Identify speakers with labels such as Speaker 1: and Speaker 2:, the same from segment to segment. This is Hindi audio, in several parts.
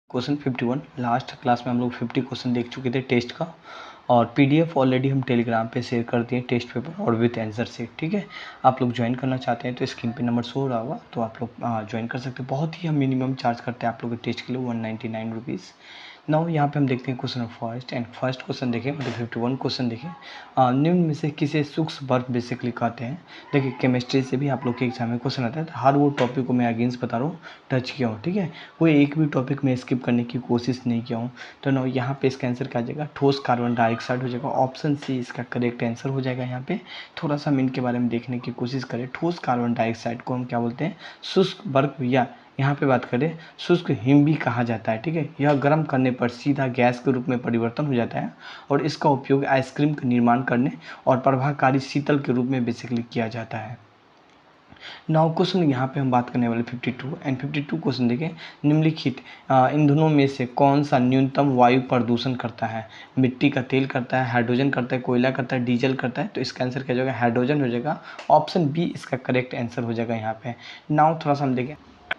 Speaker 1: क्वेश्चन 51 लास्ट क्लास में हम लोग 50 क्वेश्चन देख चुके थे टेस्ट का। और पीडीएफ ऑलरेडी हम टेलीग्राम पे शेयर कर दिए टेस्ट पेपर और विथ आंसर से। ठीक है, आप लोग ज्वाइन करना चाहते हैं तो स्क्रीन पे नंबर शो हो रहा होगा, तो आप लोग ज्वाइन कर सकते हैं। बहुत ही हम मिनिमम चार्ज करते हैं आप लोग के टेस्ट के लिए 199 रुपीज़। नाउ यहाँ पे हम देखते हैं क्वेश्चन फर्स्ट क्वेश्चन देखें, मतलब 51 क्वेश्चन देखें। निम्न में से किसे सूक्ष्म वर्ग बेसिकली कहते हैं। देखिए, केमिस्ट्री से भी आप लोग के एग्जाम में क्वेश्चन आता है, तो हर वो टॉपिक को मैं अगेंस्ट बता रहा हूँ, टच किया हूँ। ठीक है, कोई एक भी टॉपिक में स्किप करने की कोशिश नहीं किया हूँ। तो ना यहाँ पे इसका आंसर क्या आ जाएगा, ठोस कार्बन डाइऑक्साइड हो जाएगा। ऑप्शन सी इसका करेक्ट आंसर हो जाएगा। यहाँ पे थोड़ा सा हम इनके बारे में देखने की कोशिश करें। ठोस कार्बन डाइऑक्साइड को हम क्या बोलते हैं, शुष्क वर्ग, या यहाँ पे बात करें शुष्क हिम भी कहा जाता है। ठीक है, यह गर्म करने पर सीधा गैस के रूप में परिवर्तन हो जाता है और इसका उपयोग आइसक्रीम का निर्माण करने और प्रभावकारी शीतल के रूप में बेसिकली किया जाता है। नाउ क्वेश्चन यहाँ पे हम बात करने वाले 52 एंड 52 क्वेश्चन देखें। निम्नलिखित ईंधनों में से कौन सा न्यूनतम वायु प्रदूषण करता है। मिट्टी का तेल करता है, हाइड्रोजन करता है, कोयला करता है, डीजल करता है। तो इसका आंसर क्या हो जाएगा, हाइड्रोजन हो जाएगा। ऑप्शन बी इसका करेक्ट आंसर हो जाएगा यहाँ पे। नाउ थोड़ा सा हम देखें।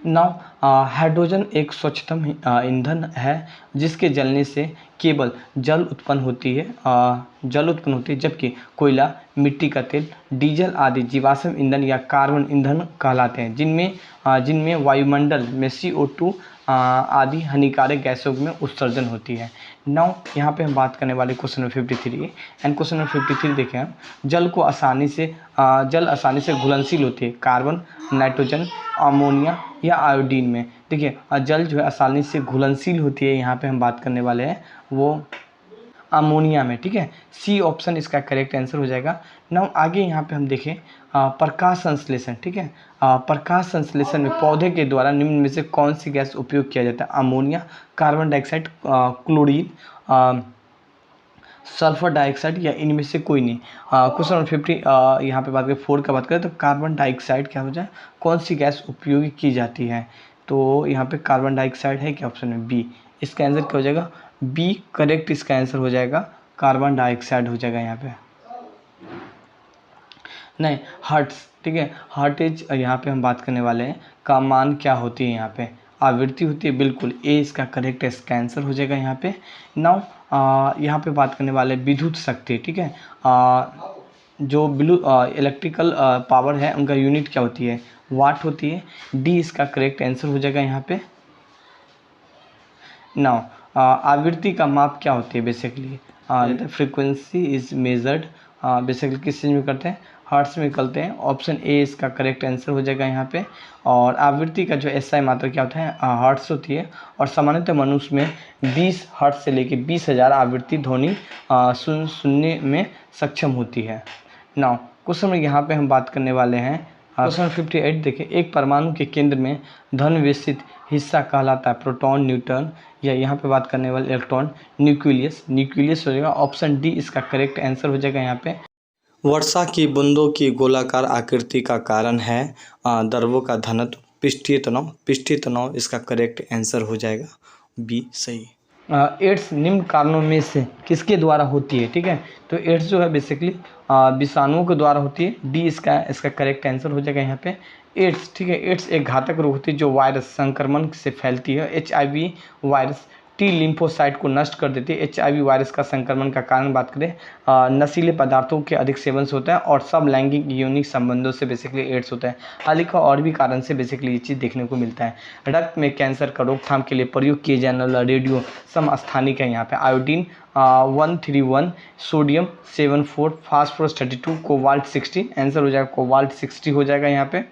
Speaker 1: नाउ हाइड्रोजन एक स्वच्छतम ईंधन है जिसके जलने से केवल जल उत्पन्न होती है, जबकि कोयला, मिट्टी का तेल, डीजल आदि जीवाश्म ईंधन या कार्बन ईंधन कहलाते हैं, जिनमें वायुमंडल में CO2 आदि हानिकारक गैसों में उत्सर्जन होती है। नाउ यहाँ पे हम बात करने वाले question number 53 and question number 53 देखें हम। जल आसानी से घुलनशील होती है कार्बन, नाइट्रोजन, अमोनिया या आयोडीन में। देखिए, जल जो है आसानी से घुलनशील होती है, यहाँ पे हम बात करने वाले हैं वो अमोनिया में। ठीक है, सी ऑप्शन इसका करेक्ट आंसर हो जाएगा। नाउ आगे यहाँ पे हम देखें प्रकाश संश्लेषण। ठीक है, प्रकाश संश्लेषण में पौधे के द्वारा निम्न में से कौन सी गैस उपयोग किया जाता है। Ammonia, carbon dioxide, chlorine, sulphur dioxide या इनमें से कोई नहीं। क्वेश्चन नंबर 50 यहाँ पे बात करें 4 का बात करें तो कार्बन डाइऑक्साइड क्या हो जाए, कौन सी गैस उपयोग की जाती है। तो यहाँ पे कार्बन डाइऑक्साइड है क्या, ऑप्शन में बी। इसका आंसर क्या हो जाएगा, बी करेक्ट इसका आंसर हो जाएगा, कार्बन डाइऑक्साइड हो जाएगा यहाँ पे। नहीं, हर्ट्स। ठीक है, हर्टेज यहाँ पे हम बात करने वाले हैं का मान क्या होती है, यहाँ पे आवृत्ति होती है। बिल्कुल, ए इसका करेक्ट इसका आंसर हो जाएगा यहाँ पे। नाउ यहाँ पे बात करने वाले विद्युत शक्ति। ठीक है, जो इलेक्ट्रिकल पावर है उनका यूनिट क्या होती है, वाट होती है। डी इसका करेक्ट आंसर हो जाएगा यहाँ पे। नाउ आवृत्ति का माप क्या होती है, basically frequency is measured basically किस चीज़ में करते हैं, हर्ट्स में करते हैं। ऑप्शन ए इसका करेक्ट आंसर हो जाएगा यहाँ पे। और आवृत्ति का जो एसआई मात्रा क्या होता है, हर्ट्स होती है। और सामान्यतः मनुष्य में 20 हर्ट्स से लेकर 20,000 आवृत्ति ध्वनि सुनने में सक्षम होती है। नाउ क्वेश्चन में यहाँ पे हम बात करने वाले हैं क्वेश्चन 58 देखिए। एक परमाणु के केंद्र में धन विस्तृत हिस्सा कहलाता है प्रोटॉन, न्यूट्रॉन, या यहाँ पे बात करने वाले इलेक्ट्रॉन, न्यूक्लियस हो जाएगा। ऑप्शन डी इसका करेक्ट आंसर हो जाएगा यहाँ पे। वर्षा की बूंदों की गोलाकार आकृति का कारण है द्रव्यों का घनत्व, पृष्ठीय तनाव इसका करेक्ट आंसर हो जाएगा, बी सही। एड्स निम्न कारणों में से किसके द्वारा होती है। ठीक है, तो एड्स जो है बेसिकली विषाणुओं के द्वारा होती है। डी इसका करेक्ट आंसर हो जाएगा यहाँ पे। एड्स, ठीक है, एड्स एक घातक रोग होती है जो वायरस संक्रमण से फैलती है। HIV वायरस टी लिम्फोसाइट को नष्ट कर देती है। HIV वायरस का संक्रमण का कारण बात करें नशीले पदार्थों के अधिक सेवन से होता है और सब लैंगिक यौनिक संबंधों से बेसिकली एड्स होता है। हालांकि और भी कारण से बेसिकली ये चीज़ देखने को मिलता है। रक्त में कैंसर का रोकथाम के लिए प्रयोग किए जाने वाला रेडियो समस्थानिक है यहाँ पे iodine 131, sodium 74, phosphorus 32, cobalt 60। Answer हो जाएगा कोबाल्ट 60 हो जाएगा यहाँ पे।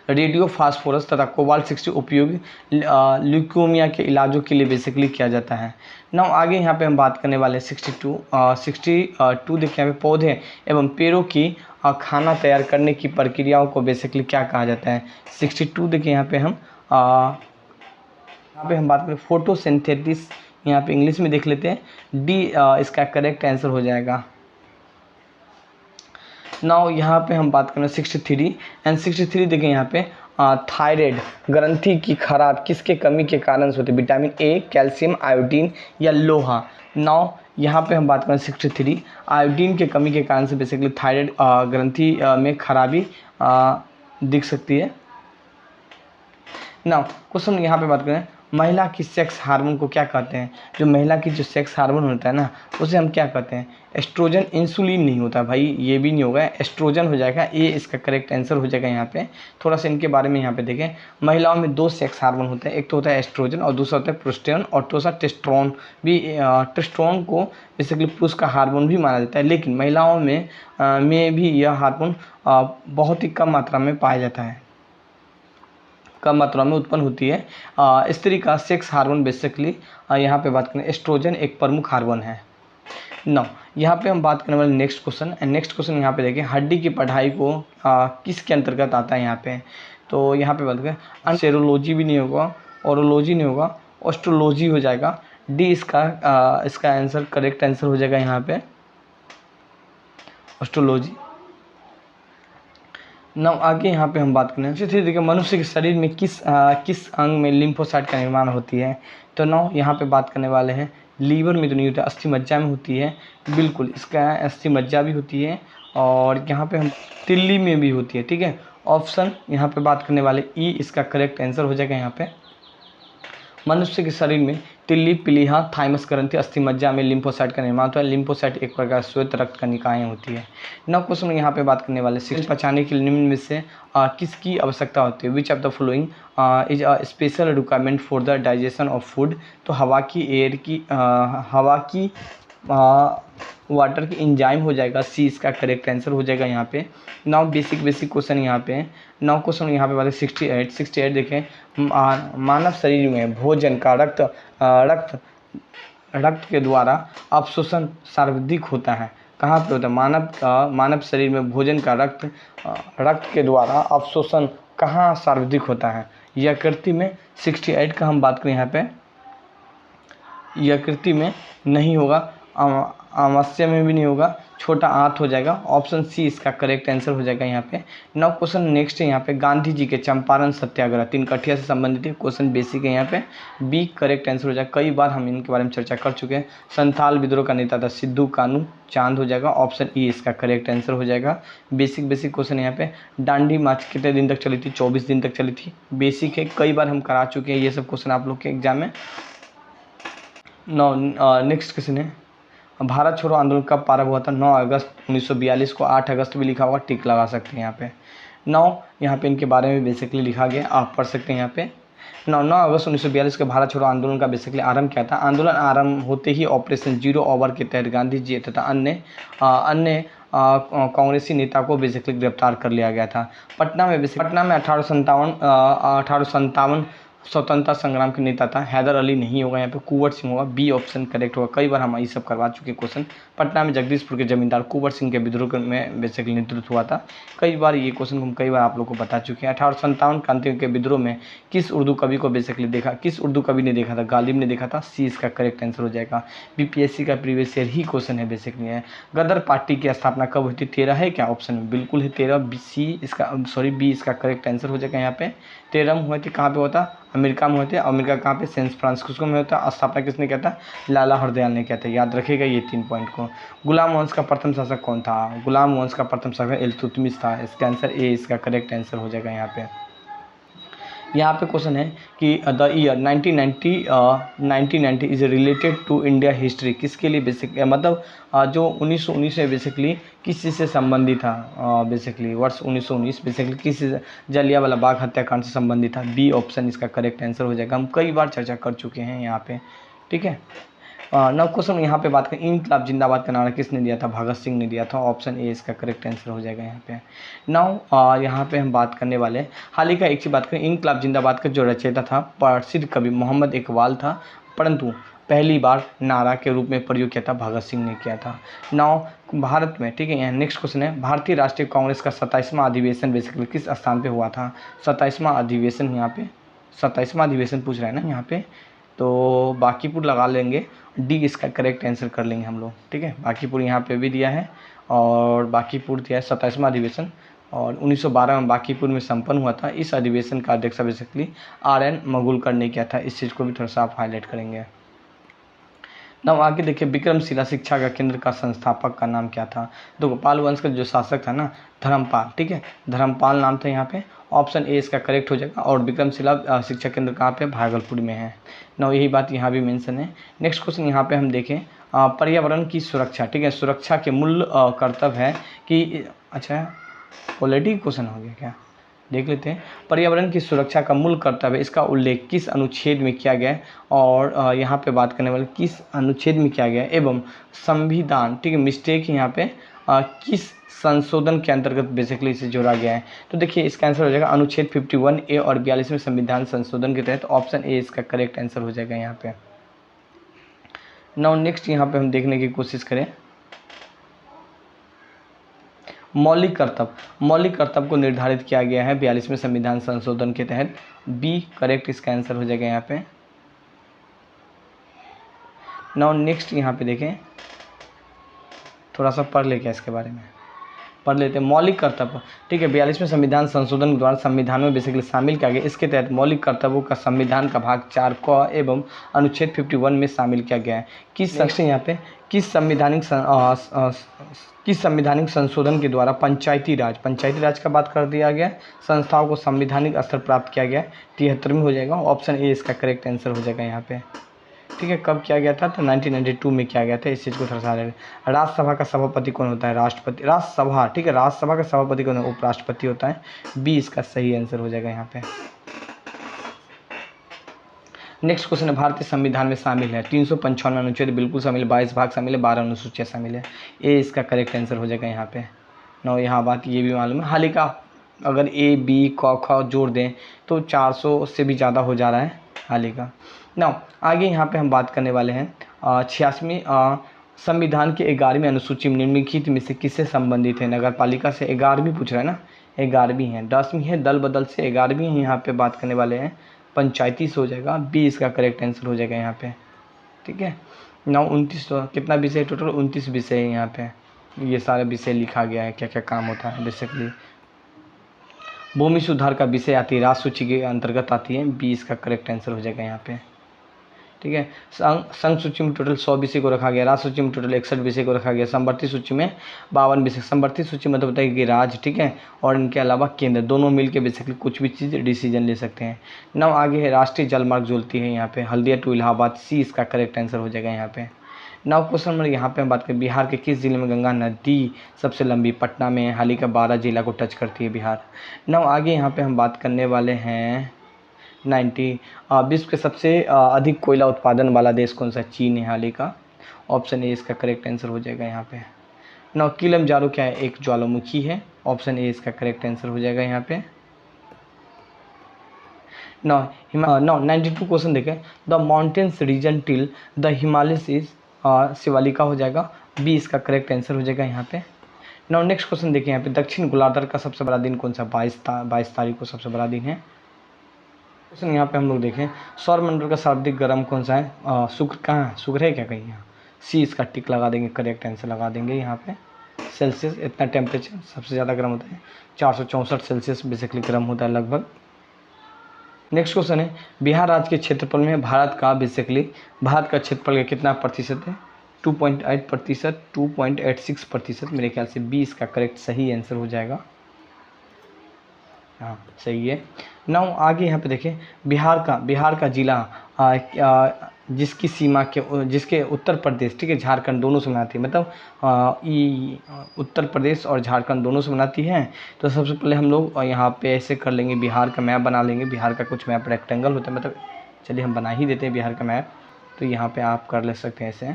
Speaker 1: रेडियो फास्फोरस तथा कोबाल्ट 60 उपयोग ल्यूकेमिया के इलाजों के लिए बेसिकली किया जाता है। नाउ आगे यहाँ पे हम बात करने वाले 62 देखिए यहाँ पे पौधे एवं पेड़ों की खाना तैयार करने की प्रक्रियाओं को बेसिकली क्या कहा जाता है। 62 देखिए यहाँ पे हम बात करें फोटोसिंथेसिस, यहाँ पे इंग्लिश में देख लेते हैं। डी इसका करेक्ट आंसर हो जाएगा। नाउ यहाँ पे हम बात करें 63 एंड 63 देखें यहाँ पे थायराइड ग्रंथि की खराब किसके कमी के कारण से होती है, विटामिन ए, कैल्शियम, आयोडीन या लोहा। नाउ यहाँ पे हम बात करें 63 आयोडीन के कमी के कारण से बेसिकली थायराइड ग्रंथि में खराबी दिख सकती है। नाउ क्वेश्चन यहाँ पे बात करें महिला की सेक्स हार्मोन को क्या कहते हैं, जो महिला की जो सेक्स हार्मोन होता है ना उसे हम क्या कहते हैं, एस्ट्रोजन। इंसुलिन नहीं होता भाई, ये भी नहीं होगा, एस्ट्रोजन हो जाएगा, ये इसका करेक्ट आंसर हो जाएगा यहाँ पे। थोड़ा सा इनके बारे में यहाँ पे देखें, महिलाओं में 2 सेक्स हार्मोन होते हैं, एक तो होता है एस्ट्रोजन और दूसरा होता है प्रोस्टेरोन और दूसरा टेस्टोस्टेरोन भी। टेस्टोस्टेरोन को बेसिकली पुरुष का हार्मोन भी माना जाता है, लेकिन महिलाओं में भी यह हार्मोन बहुत ही कम मात्रा में पाया जाता है, कम मात्रा में उत्पन्न होती है। स्त्री का सेक्स हार्मोन बेसिकली यहाँ पे बात करें, एस्ट्रोजन एक प्रमुख हार्मोन है। नौ यहाँ पे हम बात करने वाले next question, and next question यहाँ पे देखिए, हड्डी की पढ़ाई को किसके अंतर्गत आता है यहाँ पे, तो यहाँ पे बात करें, सेरोलॉजी भी नहीं होगा, ओरोलॉजी नहीं होगा, ऑस्ट्रोलॉजी हो जाएगा। डी इसका आंसर करेक्ट आंसर हो जाएगा यहाँ पे, ऑस्ट्रोलॉजी। नौ आगे यहाँ पे हम बात करें, फिर देखिए मनुष्य के शरीर में किस अंग में लिम्फोसाइट का निर्माण होती है, तो नौ यहाँ पे बात करने वाले हैं, लीवर में तो नहीं होता, अस्थि मज्जा में होती है, बिल्कुल इसका अस्थि मज्जा भी होती है, और यहाँ पे हम तिल्ली में भी होती है, ठीक है। ऑप्शन यहाँ पे बात करने वाले ई इसका करेक्ट आंसर हो जाएगा यहाँ पे। मनुष्य के शरीर में तिल्ली, प्लीहा, थाइमस ग्रंथि, अस्थि मज्जा में लिम्फोसाइट का निर्माण होता है। लिम्फोसाइट एक प्रकार श्वेत रक्त कणिकाएं होती है। नौ क्वेश्चन यहाँ पे बात करने वाले, शिक्षण पचाने के लिए निम्न में से किसकी आवश्यकता होती है, which of the following is a special requirement for the digestion of food, तो हवा की, एयर की, हवा की, वाटर की एंजाइम हो जाएगा, सी इसका करेक्ट आंसर हो जाएगा यहाँ पे। नाउ बेसिक क्वेश्चन यहाँ पे, नाउ क्वेश्चन यहाँ पे वाले 68 देखें, मानव शरीर में भोजन का रक्त के द्वारा अवशोषण सर्वाधिक होता है, कहाँ पे होता है, मानव शरीर में भोजन का रक्त के द्वारा अवशोषण कहाँ सर्वाधिक होता है, यकृत में। 68 का हम बात करें यहाँ पे, यकृत में नहीं होगा, आमाशय में भी नहीं होगा, छोटा आंत हो जाएगा, ऑप्शन सी इसका करेक्ट आंसर हो जाएगा यहाँ पे। नौ क्वेश्चन नेक्स्ट है यहाँ पे, गांधी जी के चंपारण सत्याग्रह 3 कठिया से संबंधित है, क्वेश्चन बेसिक है यहाँ पे, बी करेक्ट आंसर हो जाएगा। कई बार हम इनके बारे में चर्चा कर चुके हैं। संथाल विद्रोह का नेता था सिद्धू कानू चांद हो जाएगा, ऑप्शन ई इसका करेक्ट आंसर हो जाएगा। बेसिक क्वेश्चन यहाँ पे, डांडी मार्च कितने दिन तक चली थी, 24 दिन तक चली थी, बेसिक है, कई बार हम करा चुके हैं ये सब क्वेश्चन आप लोग के एग्जाम में। नेक्स्ट क्वेश्चन है, भारत छोड़ो आंदोलन कब प्रारंभ हुआ था, 9 अगस्त 1942 को, 8 अगस्त भी लिखा होगा, टिक लगा सकते हैं यहाँ पे। 9 यहाँ पे इनके बारे में बेसिकली लिखा गया, आप पढ़ सकते हैं यहाँ पे। 9 अगस्त 1942 के भारत छोड़ो आंदोलन का बेसिकली आरंभ किया था। आंदोलन आरंभ होते ही ऑपरेशन जीरो ओवर के तहत गांधी जी तथा अन्य कांग्रेसी नेता को बेसिकली गिरफ्तार कर लिया गया था। पटना में 1857 स्वतंत्रता संग्राम के नेता था, हैदर अली नहीं होगा यहाँ पे, कुंवर सिंह होगा, बी ऑप्शन करेक्ट होगा। कई बार हम ये सब करवा चुके क्वेश्चन। पटना में जगदीशपुर के जमींदार कुंवर सिंह के विद्रोह में बेसिकली नेतृत्व हुआ था, कई बार ये क्वेश्चन हम कई बार आप लोग को बता चुके हैं। 1857 क्रांति के विद्रोह में किस उर्दू कवि को बेसिकली देखा, किस उर्दू कवि ने देखा था, गालिब ने देखा था, सी इसका करेक्ट आंसर हो जाएगा। बीपीएससी का प्रीवियस ईयर ही क्वेश्चन है बेसिकली है। गदर पार्टी की स्थापना कब हुई थी, 13 है क्या, ऑप्शन में बिल्कुल है 13, बी इसका करेक्ट आंसर हो जाएगा यहाँ पे। 13 हुए थे, कहाँ पे होता, अमेरिका में होते हैं, अमेरिका कहाँ पे, सैन फ्रांसिस्को में होता है। स्थापना किसने किया था, लाला हरदयाल ने किया था, याद रखिएगा ये 3 पॉइंट को। गुलाम वंश का प्रथम शासक कौन था, गुलाम वंश का प्रथम शासक इल्तुतमिश था, इसका आंसर ए इसका करेक्ट आंसर हो जाएगा यहाँ पे। यहाँ पे क्वेश्चन है कि the year 1990 is related to India history, किसके लिए बेसिक, मतलब जो 1919 है बेसिकली किस चीज़ से संबंधित था, बेसिकली वर्ष 1919 बेसिकली किस जलियांवाला बाग हत्याकांड से संबंधित था, बी ऑप्शन इसका करेक्ट आंसर हो जाएगा। हम कई बार चर्चा कर चुके हैं यहाँ पे, ठीक है। नौ क्वेश्चन यहाँ पे बात करें, इनकलाब जिंदाबाद का नारा किसने दिया था, भगत सिंह ने दिया था, ऑप्शन ए इसका करेक्ट आंसर हो जाएगा यहाँ पे। नौ यहाँ पे हम बात करने वाले हैं, हाल ही का एक चीज़ बात करें, इनकलाब जिंदाबाद का जो रचयिता था प्रसिद्ध कवि मोहम्मद इकबाल था, परंतु पहली बार नारा के रूप में प्रयोग किया था भगत सिंह ने किया था। नौ भारत में, ठीक है, यहाँ नेक्स्ट क्वेश्चन है, भारतीय राष्ट्रीय कांग्रेस का 27वां अधिवेशन बेसिकली किस स्थान पे हुआ था, 27वां अधिवेशन, यहाँ पे 27वां अधिवेशन पूछ रहा है ना यहाँ पे, तो बांकीपुर लगा लेंगे, डी इसका करेक्ट आंसर कर लेंगे हम लोग, ठीक है। बांकीपुर यहाँ पे भी दिया है और बांकीपुर दिया है 27वां अधिवेशन, और 1912 में बांकीपुर में संपन्न हुआ था। इस अधिवेशन का अध्यक्ष बेसिकली RN मगुलकर ने किया था, इस चीज़ को भी थोड़ा सा आप हाईलाइट करेंगे। ना आगे देखिए, विक्रमशिला शिक्षा का केंद्र का संस्थापक का नाम क्या था? तो गोपाल वंश का जो शासक था ना, धर्मपाल, ठीक है, धर्मपाल नाम था यहाँ पे। ऑप्शन ए इसका करेक्ट हो जाएगा। और विक्रमशिला शिक्षा केंद्र कहाँ पे? भागलपुर में है ना, यही बात यहाँ भी मेंशन है। नेक्स्ट क्वेश्चन यहाँ पे हम देखें, पर्यावरण की सुरक्षा, ठीक है, सुरक्षा के मूल कर्तव्य है कि, अच्छा ऑलरेडी क्वेश्चन हो गया क्या, देख लेते हैं। पर्यावरण की सुरक्षा का मूल कर्तव्य, इसका उल्लेख किस अनुच्छेद में किया गया है? और यहाँ पे बात करने वाले किस अनुच्छेद में किया गया है, एवं संविधान, ठीक है, मिस्टेक यहाँ पे किस संशोधन के अंतर्गत बेसिकली इसे जोड़ा गया है? तो देखिए इसका आंसर हो जाएगा अनुच्छेद 51A और 42वें संविधान संशोधन के तहत। ऑप्शन ए इसका करेक्ट आंसर हो जाएगा यहाँ पे। नाउ नेक्स्ट यहाँ पे हम देखने की कोशिश करें, मौलिक कर्तव्य को निर्धारित किया गया है 42वें संविधान संशोधन के तहत। बी करेक्ट इसका आंसर हो जाएगा यहाँ पे। नाउ नेक्स्ट यहाँ पे देखें, थोड़ा सा पढ़ ले क्या इसके बारे में पढ़ लेते हैं। मौलिक कर्तव्य, ठीक है, 42वें संविधान संशोधन के द्वारा संविधान में बेसिकली शामिल किया गया। इसके तहत मौलिक कर्तव्यों का संविधान का भाग 4 क एवं अनुच्छेद 51 में शामिल किया गया है। किस सेक्शन यहाँ पे किस संवैधानिक संशोधन के द्वारा पंचायती राज का बात कर दिया गया, संस्थाओं को संवैधानिक स्तर प्राप्त किया गया? 73 में हो जाएगा। ऑप्शन ए इसका करेक्ट आंसर हो जाएगा यहाँ पे, ठीक है। कब किया गया था? तो 1992 में किया गया था। इस चीज़ को दर्शा रहे हैं। राज्यसभा का सभापति कौन होता है? राष्ट्रपति। राज्यसभा, ठीक है, राज्यसभा का सभापति कौन है? उपराष्ट्रपति होता है। बी इसका सही आंसर हो जाएगा यहाँ पे। नेक्स्ट क्वेश्चन है, भारतीय संविधान में शामिल है 355 अनुच्छेद बिल्कुल शामिल, 22 भाग शामिल है, 12 अनुसूचियाँ शामिल है। ए इसका करेक्ट आंसर हो जाएगा यहाँ पे। नो यहाँ बात ये भी मालूम है, हाल ही का अगर ए बी क ख जोड़ दें तो 400 से भी ज़्यादा हो जा रहा है हाल ही का। ना आगे यहाँ पे हम बात करने वाले हैं 86वीं संविधान के 11वीं अनुसूची में निम्नलिखित में से किससे संबंधित है? नगर पालिका से। 11वीं पूछ रहा है ना, 11वीं है। 10वीं है दल बदल से, 11वीं है यहाँ पे बात करने वाले हैं पंचायती से हो जाएगा। बी इसका करेक्ट आंसर हो जाएगा यहाँ पे, ठीक है। 29 कितना विषय टोटल? 29 विषय है यहाँ पे। ये सारे विषय लिखा गया है क्या क्या काम होता है बेसिकली। भूमि सुधार का विषय आती है, राज सूची के अंतर्गत आती है। बी इसका करेक्ट आंसर हो जाएगा यहाँ पे, ठीक है। संघ सूची में टोटल 100 विषय को रखा गया, राज सूची में टोटल 61 विषय को रखा गया, समवर्ती सूची में 52 विषय। समवर्ती सूची मतलब होता है कि राज, ठीक है, और इनके अलावा केंद्र, दोनों मिलकर बेसिकली कुछ भी चीज़ डिसीजन ले सकते हैं। नाउ आगे है राष्ट्रीय जलमार्ग जोड़ती है यहाँ पे हल्दिया टू इलाहाबाद। सी इसका करेक्ट आंसर हो जाएगा यहाँ पे। नाउ क्वेश्चन नंबर यहाँ पे हम बात करें, बिहार के किस जिले में गंगा नदी सबसे लंबी? पटना में है, हाल ही का 12 जिला को टच करती है बिहार। नाउ आगे यहाँ पे हम बात करने वाले हैं 90 विश्व के सबसे अधिक कोयला उत्पादन वाला देश कौन सा? चीन है हाल ही का। ऑप्शन ए इसका करेक्ट आंसर हो जाएगा यहाँ पे। नाउ किलिमंजारो क्या है? एक ज्वालामुखी है। ऑप्शन ए इसका करेक्ट आंसर हो जाएगा यहाँ पे। नाउ 92 क्वेश्चन देखें, the mountains region till the Himalayas is Shivalika हो जाएगा। बी इसका करेक्ट आंसर हो जाएगा यहाँ पे। नाउ नेक्स्ट क्वेश्चन देखें यहाँ पे, दक्षिण गोलार्ध का सबसे बड़ा दिन कौन सा? 22 तारीख को सबसे बड़ा दिन है। क्वेश्चन यहाँ पे हम लोग देखें, सौरमंडल का सर्वाधिक गर्म कौन सा है? शुक्र। कहाँ है? शुक्र है क्या कहीं? यहाँ सी इसका टिक लगा देंगे, करेक्ट आंसर लगा देंगे यहाँ पे। सेल्सियस इतना टेम्परेचर सबसे ज़्यादा गर्म होता है, 464 सेल्सियस बेसिकली गर्म होता है लगभग। नेक्स्ट क्वेश्चन है, बिहार राज्य के क्षेत्रफल में भारत का क्षेत्रफल का कितना प्रतिशत है? 2.8%, 2.86% मेरे ख्याल से। बी इसका करेक्ट सही आंसर हो जाएगा। हाँ सही है। नाउ आगे यहाँ पे देखें, बिहार का जिला जिसकी सीमा के जिसके उत्तर प्रदेश, ठीक है, झारखंड दोनों से बनाती है, मतलब उत्तर प्रदेश और झारखंड दोनों से बनाती है। तो सबसे पहले हम लोग यहाँ पे ऐसे कर लेंगे, बिहार का मैप बना लेंगे। बिहार का कुछ मैप रेक्टेंगल होता है, मतलब चलिए हम बना ही देते हैं बिहार का मैप। तो यहाँ पे आप कर ले सकते हैं ऐसे,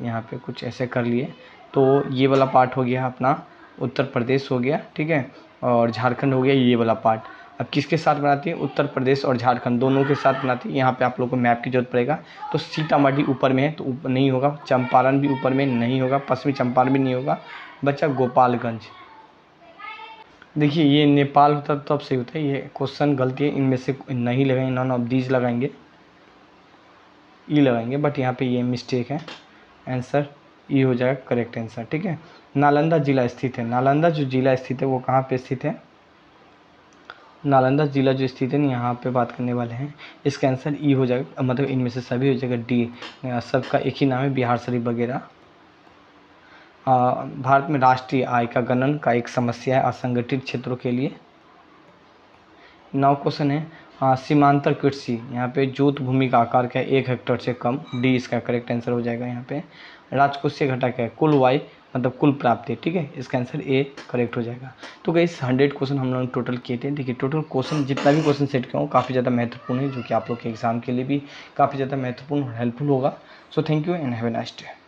Speaker 1: यहाँ पे कुछ ऐसे कर लिए। तो ये वाला पार्ट हो गया अपना उत्तर प्रदेश हो गया, ठीक है, और झारखंड हो गया ये वाला पार्ट। अब किसके साथ बनाती है? उत्तर प्रदेश और झारखंड दोनों के साथ बनाती है। यहाँ पे आप लोगों को मैप की जरूरत पड़ेगा। तो सीतामढ़ी ऊपर में है तो ऊपर नहीं होगा, चंपारण भी ऊपर में नहीं होगा, पश्चिमी चंपारण भी नहीं होगा, बच्चा गोपालगंज। देखिए ये नेपाल होता तब सही होता है। ये क्वेश्चन गलती है, इनमें से नहीं लगाएंगे, नॉन ऑफ दीज लगाएंगे, ई लगाएंगे, बट यहाँ पे ये मिस्टेक है। आंसर ई हो जाएगा करेक्ट आंसर, ठीक है। नालंदा जिला स्थित है, नालंदा जो जिला स्थित है वो कहाँ पे स्थित है? नालंदा जिला जो स्थित है यहाँ पे बात करने वाले हैं, इसका आंसर ई हो जाएगा, मतलब इनमें से सभी हो जाएगा डी। सबका एक ही नाम है, बिहार शरीफ वगैरह। भारत में राष्ट्रीय आय का गणन का एक समस्या है असंगठित क्षेत्रों के लिए। 9 क्वेश्चन है सीमांतर कृषि, यहाँ पे जोत भूमि का आकार क्या है, 1 हेक्टेयर से कम, डी इसका करेक्ट आंसर हो जाएगा। यहाँ पे राजकोषीय घटा क्या है, कुल वाई मतलब कुल प्राप्ति, ठीक है, इसका आंसर ए करेक्ट हो जाएगा। तो गाइस 100 क्वेश्चन हम लोग टोटल किए थे। देखिए टोटल क्वेश्चन जितना भी क्वेश्चन सेट किया हूँ काफ़ी ज़्यादा महत्वपूर्ण है, जो कि आप लोग के एग्जाम के लिए भी काफ़ी ज़्यादा महत्वपूर्ण और हेल्पफुल होगा। So thank you and have a nice day.